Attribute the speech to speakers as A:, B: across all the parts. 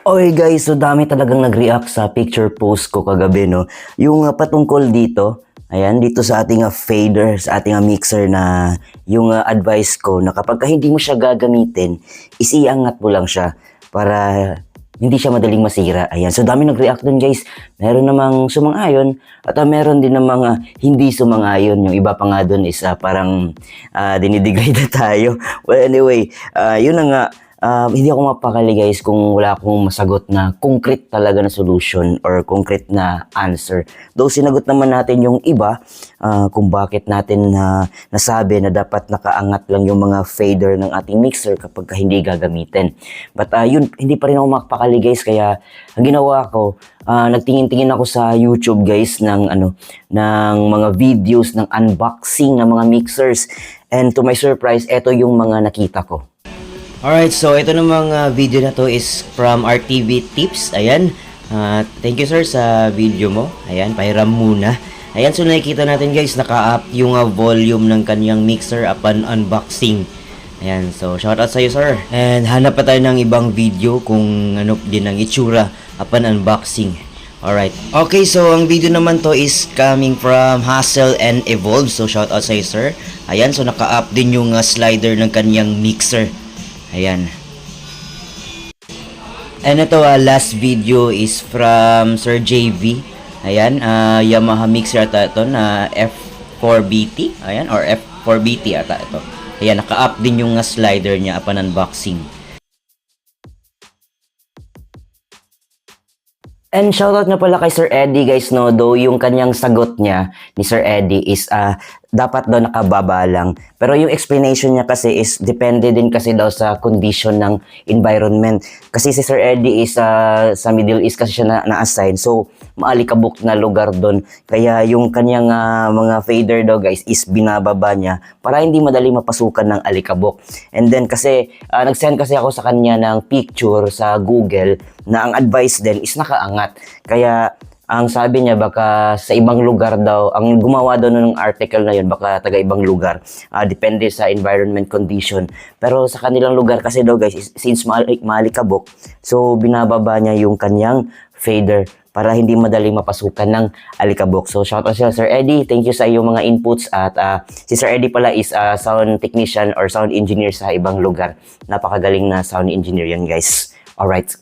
A: Oy guys, so dami talagang nag-react sa picture post ko kagabi, no? Yung patungkol dito, ayan, dito sa ating fader, sa ating mixer na yung advice ko na kapag hindi mo siya gagamitin, isiangat mo lang siya para hindi siya madaling masira. Ayan, so dami nag-react dun guys. Meron namang sumang-ayon at meron din namang hindi sumang-ayon. Yung iba pa nga dun is parang dinidegrade na tayo. Well anyway, yun na nga. Hindi ako mapakali guys kung wala akong masagot na concrete talaga na solution or concrete na answer. Though sinagot naman natin yung iba kung bakit natin nasabi na dapat nakaangat lang yung mga fader ng ating mixer kapag hindi gagamitin. But yun, hindi pa rin ako mapakali guys, kaya ang ginawa ko, nagtingin-tingin ako sa YouTube guys ng ng mga videos ng unboxing ng mga mixers, and to my surprise, eto yung mga nakita ko. Alright, so ito namang video na to is from RTV Tips. Ayan, thank you sir sa video mo. Ayan, pahiram muna. Ayan, so nakikita natin guys, naka-up yung volume ng kanyang mixer upon unboxing. Ayan, so shoutout sa iyo sir. And hanap pa tayo ng ibang video kung ano din ang itsura upon unboxing. Alright, okay, so ang video naman to is coming from Hassel and Evolve. So shoutout sa iyo sir. Ayan, so naka-up din yung slider ng kanyang mixer. Ayan. And ito, last video is from Sir JV. Ayan, Yamaha mixer ata ito na F4BT. Ayan, or F4BT ata ito. Ayan, naka-up din yung slider niya upon unboxing. And shoutout nga pala kay Sir Eddie guys, no, though yung kanyang sagot niya ni Sir Eddie is dapat daw nakababa lang. Pero yung explanation niya kasi is depende din kasi daw sa condition ng environment. Kasi si Sir Eddie is sa Middle East kasi siya na-assign. So maalikabok na lugar doon. Kaya yung kanyang mga fader daw guys is binababa niya para hindi madali mapasukan ng alikabok. And then kasi nag-send kasi ako sa kanya ng picture sa Google na ang advice din is nakaangat. Kaya ang sabi niya baka sa ibang lugar daw, ang gumawa daw ng article na yun, baka taga ibang lugar. Depende sa environment condition. Pero sa kanilang lugar kasi daw guys, since maalikabok, so binababa niya yung kanyang fader para hindi madaling mapasukan ng alikabok. So shoutout sa Sir Eddie, thank you sa iyong mga inputs. At si Sir Eddie pala is sound technician or sound engineer sa ibang lugar. Napakagaling na sound engineer yan guys. Alright.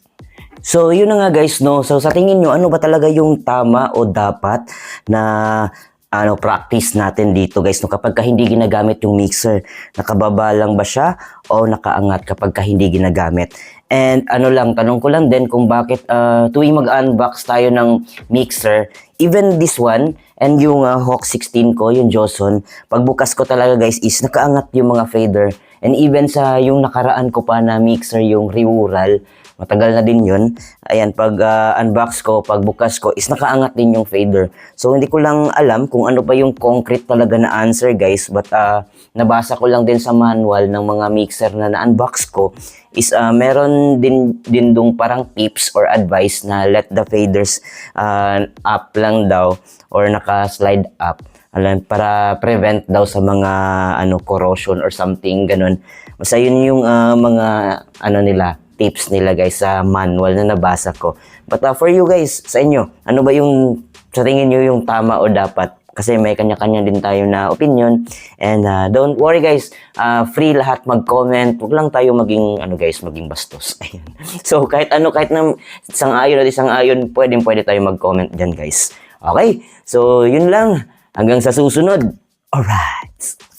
A: So, yun na nga guys, no? So, sa tingin nyo, ano ba talaga yung tama o dapat na practice natin dito guys, no? Kapag hindi ginagamit yung mixer, nakababa lang ba siya o nakaangat kapag hindi ginagamit? And tanong ko lang din kung bakit tuwing mag-unbox tayo ng mixer, even this one, and yung Hawk 16 ko, yung Joson, pagbukas ko talaga guys is nakaangat yung mga fader. And even sa yung nakaraan ko pa na mixer, yung Riural, matagal na din yun. Ayan, pag unbox ko, pag bukas ko, is nakaangat din yung fader. So, hindi ko lang alam kung ano pa yung concrete talaga na answer, guys. But, nabasa ko lang din sa manual ng mga mixer na na-unbox ko, is meron din dong parang tips or advice na let the faders up lang daw or naka-slide up. Alam, para prevent daw sa mga corrosion or something, ganun. Basta yun yung mga nila, tips nila guys sa manual na nabasa ko. But for you guys, sa inyo, ano ba yung sa tingin nyo yung tama o dapat? Kasi may kanya-kanya din tayo na opinion. And don't worry guys, free lahat mag-comment. Huwag lang tayo maging maging bastos. Ayan. So kahit na sang-ayon o isang-ayon, pwede tayo mag-comment dyan guys. Okay, so yun lang. Hanggang sa susunod. Alright.